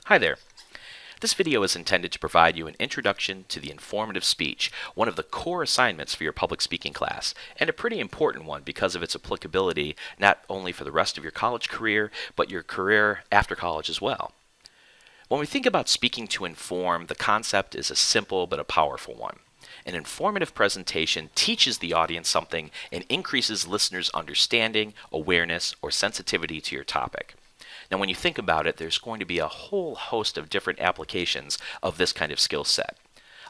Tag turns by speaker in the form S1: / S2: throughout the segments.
S1: Hi there. This video is intended to provide you an introduction to the informative speech, one of the core assignments for your public speaking class, and a pretty important one because of its applicability not only for the rest of your college career, but your career after college as well. When we think about speaking to inform, the concept is a simple but a powerful one. An informative presentation teaches the audience something and increases listeners' understanding, awareness, or sensitivity to your topic. Now, when you think about it, there's going to be a whole host of different applications of this kind of skill set.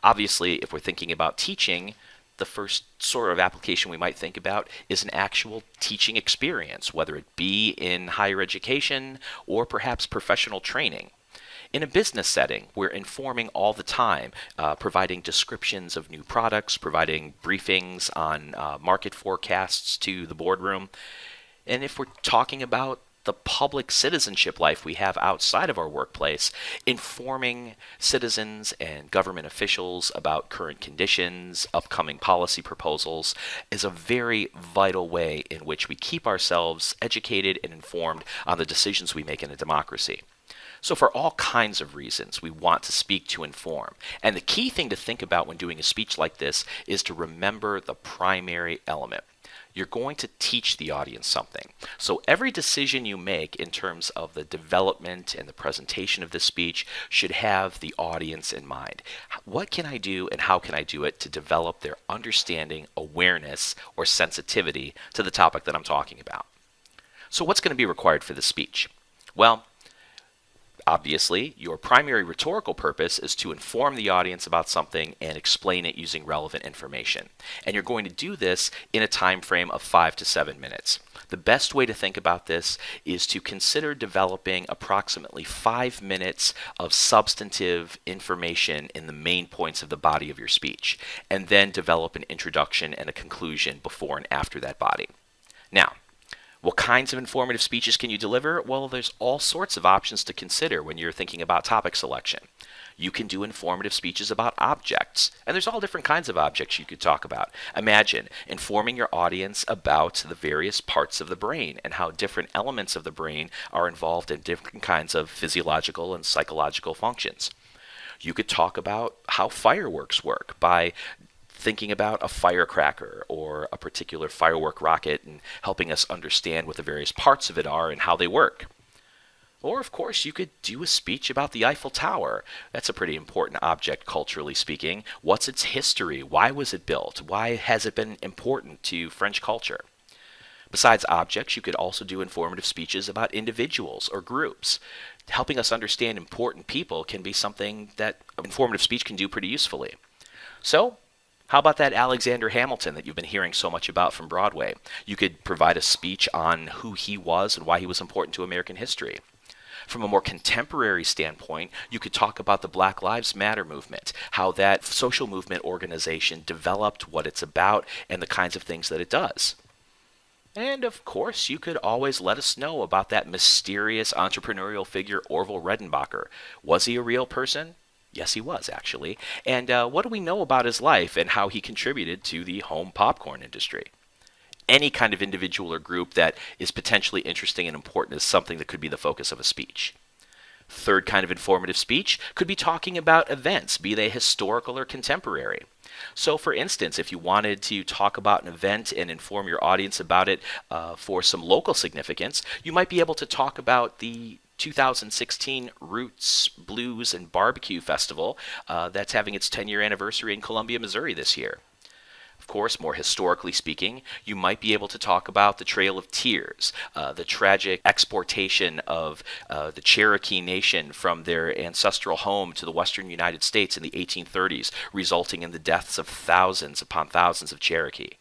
S1: Obviously, if we're thinking about teaching, the first sort of application we might think about is an actual teaching experience, whether it be in higher education or perhaps professional training. In a business setting, we're informing all the time, providing descriptions of new products, providing briefings on market forecasts to the boardroom. And if we're talking about the public citizenship life we have outside of our workplace, informing citizens and government officials about current conditions, upcoming policy proposals, is a very vital way in which we keep ourselves educated and informed on the decisions we make in a democracy. So for all kinds of reasons, we want to speak to inform. And the key thing to think about when doing a speech like this is to remember the primary element. You're going to teach the audience something. So every decision you make in terms of the development and the presentation of this speech should have the audience in mind. What can I do and how can I do it to develop their understanding, awareness, or sensitivity to the topic that I'm talking about? So what's going to be required for this speech? Well, obviously, your primary rhetorical purpose is to inform the audience about something and explain it using relevant information. And you're going to do this in a time frame of 5 to 7 minutes. The best way to think about this is to consider developing approximately 5 minutes of substantive information in the main points of the body of your speech, and then develop an introduction and a conclusion before and after that body. Now, what kinds of informative speeches can you deliver? Well, there's all sorts of options to consider when you're thinking about topic selection. You can do informative speeches about objects, and there's all different kinds of objects you could talk about. Imagine informing your audience about the various parts of the brain and how different elements of the brain are involved in different kinds of physiological and psychological functions. You could talk about how fireworks work by thinking about a firecracker or a particular firework rocket and helping us understand what the various parts of it are and how they work. Or, of course, you could do a speech about the Eiffel Tower. That's a pretty important object, culturally speaking. What's its history? Why was it built? Why has it been important to French culture? Besides objects, you could also do informative speeches about individuals or groups. Helping us understand important people can be something that informative speech can do pretty usefully. So, how about that Alexander Hamilton that you've been hearing so much about from Broadway? You could provide a speech on who he was and why he was important to American history. From a more contemporary standpoint, you could talk about the Black Lives Matter movement, how that social movement organization developed what it's about and the kinds of things that it does. And of course, you could always let us know about that mysterious entrepreneurial figure, Orville Redenbacher. Was he a real person? Yes, he was, actually. And what do we know about his life and how he contributed to the home popcorn industry? Any kind of individual or group that is potentially interesting and important is something that could be the focus of a speech. Third kind of informative speech could be talking about events, be they historical or contemporary. So, for instance, if you wanted to talk about an event and inform your audience about it for some local significance, you might be able to talk about the 2016 Roots Blues and Barbecue Festival that's having its 10-year anniversary in Columbia, Missouri this year. Of course, more historically speaking, you might be able to talk about the Trail of Tears, the tragic exportation of the Cherokee Nation from their ancestral home to the western United States in the 1830s, resulting in the deaths of thousands upon thousands of Cherokee.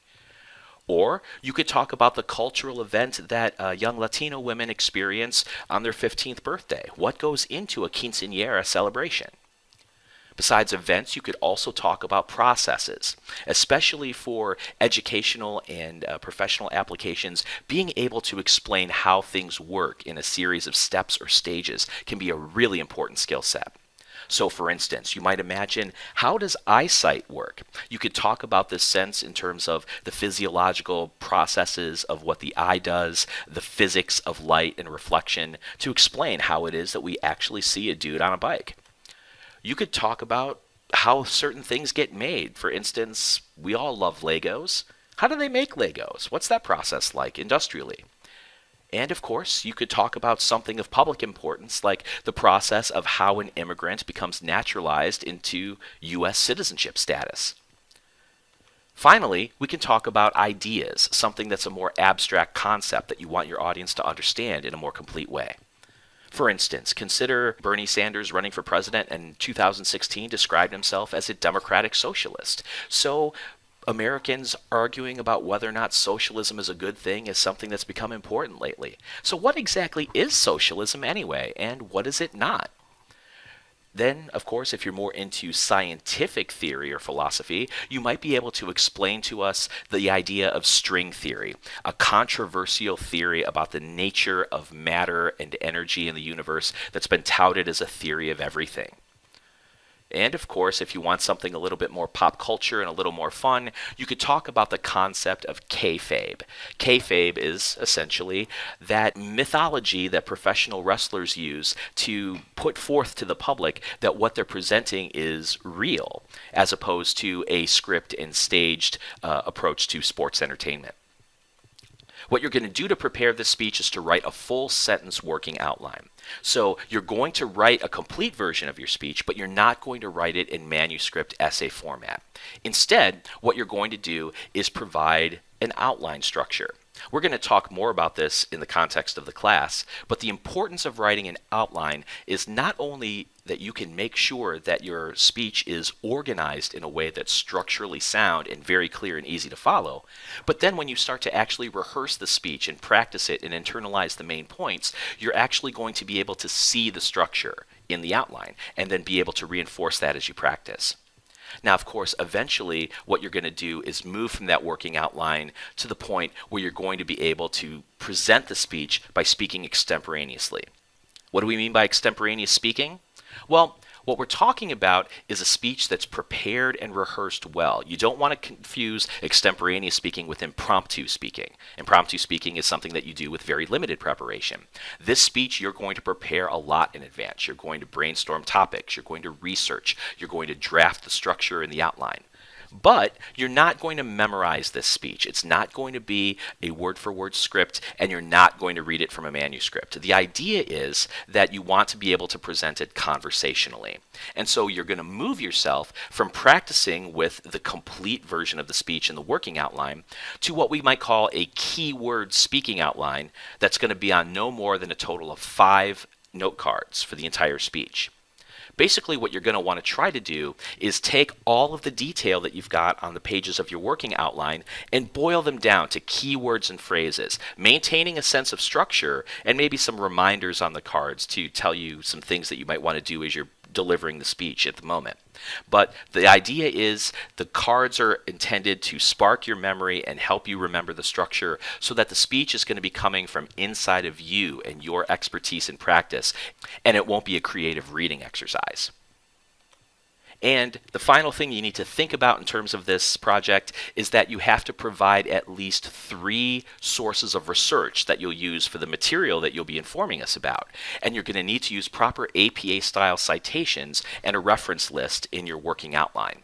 S1: Or you could talk about the cultural event that young Latino women experience on their 15th birthday. What goes into a quinceañera celebration? Besides events, you could also talk about processes, especially for educational and professional applications. Being able to explain how things work in a series of steps or stages can be a really important skill set. So for instance, you might imagine, how does eyesight work? You could talk about this sense in terms of the physiological processes of what the eye does, the physics of light and reflection, to explain how it is that we actually see a dude on a bike. You could talk about how certain things get made. For instance, we all love Legos. How do they make Legos? What's that process like industrially? And of course, you could talk about something of public importance, like the process of how an immigrant becomes naturalized into U.S. citizenship status. Finally, we can talk about ideas, something that's a more abstract concept that you want your audience to understand in a more complete way. For instance, consider Bernie Sanders running for president in 2016 described himself as a democratic socialist. So Americans arguing about whether or not socialism is a good thing is something that's become important lately. So what exactly is socialism anyway, and what is it not? Then, of course, if you're more into scientific theory or philosophy, you might be able to explain to us the idea of string theory, a controversial theory about the nature of matter and energy in the universe that's been touted as a theory of everything. And of course, if you want something a little bit more pop culture and a little more fun, you could talk about the concept of kayfabe. Kayfabe is essentially that mythology that professional wrestlers use to put forth to the public that what they're presenting is real, as opposed to a script and staged approach to sports entertainment. What you're going to do to prepare this speech is to write a full sentence working outline. So you're going to write a complete version of your speech, but you're not going to write it in manuscript essay format. Instead, what you're going to do is provide an outline structure. We're going to talk more about this in the context of the class, but the importance of writing an outline is not only that you can make sure that your speech is organized in a way that's structurally sound and very clear and easy to follow, but then when you start to actually rehearse the speech and practice it and internalize the main points, you're actually going to be able to see the structure in the outline and then be able to reinforce that as you practice. Now, of course, eventually what you're going to do is move from that working outline to the point where you're going to be able to present the speech by speaking extemporaneously. What do we mean by extemporaneous speaking? Well, what we're talking about is a speech that's prepared and rehearsed well. You don't want to confuse extemporaneous speaking with impromptu speaking. Impromptu speaking is something that you do with very limited preparation. This speech, you're going to prepare a lot in advance. You're going to brainstorm topics. You're going to research. You're going to draft the structure and the outline. But you're not going to memorize this speech. It's not going to be a word-for-word script, and you're not going to read it from a manuscript. The idea is that you want to be able to present it conversationally. And so you're going to move yourself from practicing with the complete version of the speech in the working outline to what we might call a keyword speaking outline that's going to be on no more than a total of 5 note cards for the entire speech. Basically, what you're going to want to try to do is take all of the detail that you've got on the pages of your working outline and boil them down to keywords and phrases, maintaining a sense of structure and maybe some reminders on the cards to tell you some things that you might want to do as you're delivering the speech at the moment. But the idea is the cards are intended to spark your memory and help you remember the structure so that the speech is going to be coming from inside of you and your expertise and practice, and it won't be a creative reading exercise. And the final thing you need to think about in terms of this project is that you have to provide at least 3 sources of research that you'll use for the material that you'll be informing us about. And you're going to need to use proper APA-style citations and a reference list in your working outline.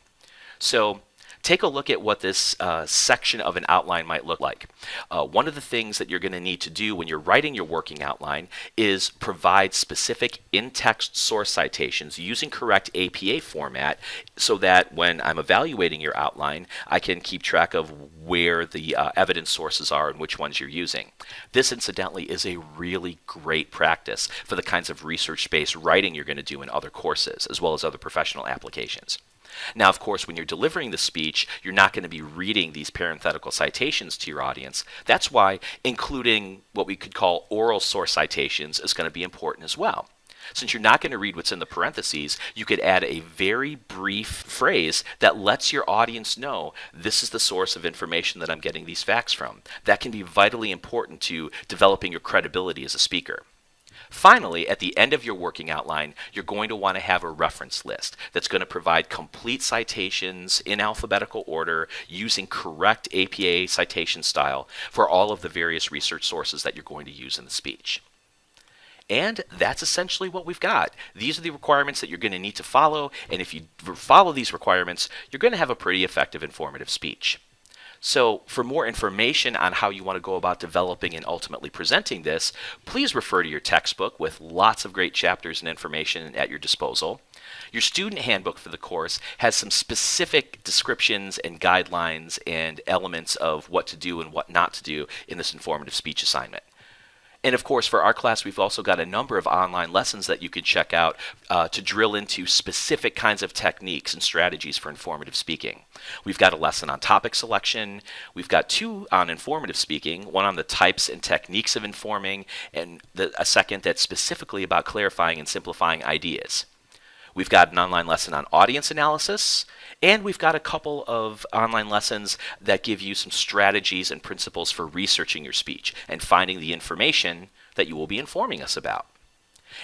S1: So take a look at what this section of an outline might look like. One of the things that you're going to need to do when you're writing your working outline is provide specific in-text source citations using correct APA format so that when I'm evaluating your outline, I can keep track of where the evidence sources are and which ones you're using. This, incidentally, is a really great practice for the kinds of research-based writing you're going to do in other courses, as well as other professional applications. Now, of course, when you're delivering the speech, you're not going to be reading these parenthetical citations to your audience. That's why including what we could call oral source citations is going to be important as well. Since you're not going to read what's in the parentheses, you could add a very brief phrase that lets your audience know this is the source of information that I'm getting these facts from. That can be vitally important to developing your credibility as a speaker. Finally, at the end of your working outline, you're going to want to have a reference list that's going to provide complete citations in alphabetical order using correct APA citation style for all of the various research sources that you're going to use in the speech. And that's essentially what we've got. These are the requirements that you're going to need to follow, and if you follow these requirements, you're going to have a pretty effective informative speech. So for more information on how you want to go about developing and ultimately presenting this, please refer to your textbook with lots of great chapters and information at your disposal. Your student handbook for the course has some specific descriptions and guidelines and elements of what to do and what not to do in this informative speech assignment. And of course, for our class, we've also got a number of online lessons that you can check out to drill into specific kinds of techniques and strategies for informative speaking. We've got a lesson on topic selection. We've got 2 on informative speaking, one on the types and techniques of informing, and a second that's specifically about clarifying and simplifying ideas. We've got an online lesson on audience analysis, and we've got a couple of online lessons that give you some strategies and principles for researching your speech and finding the information that you will be informing us about.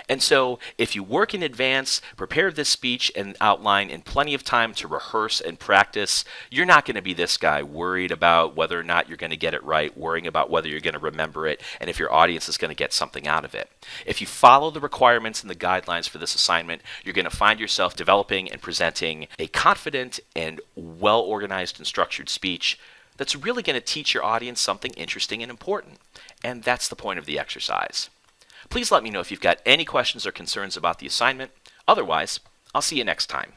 S1: And so if you work in advance, prepare this speech and outline in plenty of time to rehearse and practice, you're not going to be this guy worried about whether or not you're going to get it right, worrying about whether you're going to remember it, and if your audience is going to get something out of it. If you follow the requirements and the guidelines for this assignment, you're going to find yourself developing and presenting a confident and well-organized and structured speech that's really going to teach your audience something interesting and important. And that's the point of the exercise. Please let me know if you've got any questions or concerns about the assignment. Otherwise, I'll see you next time.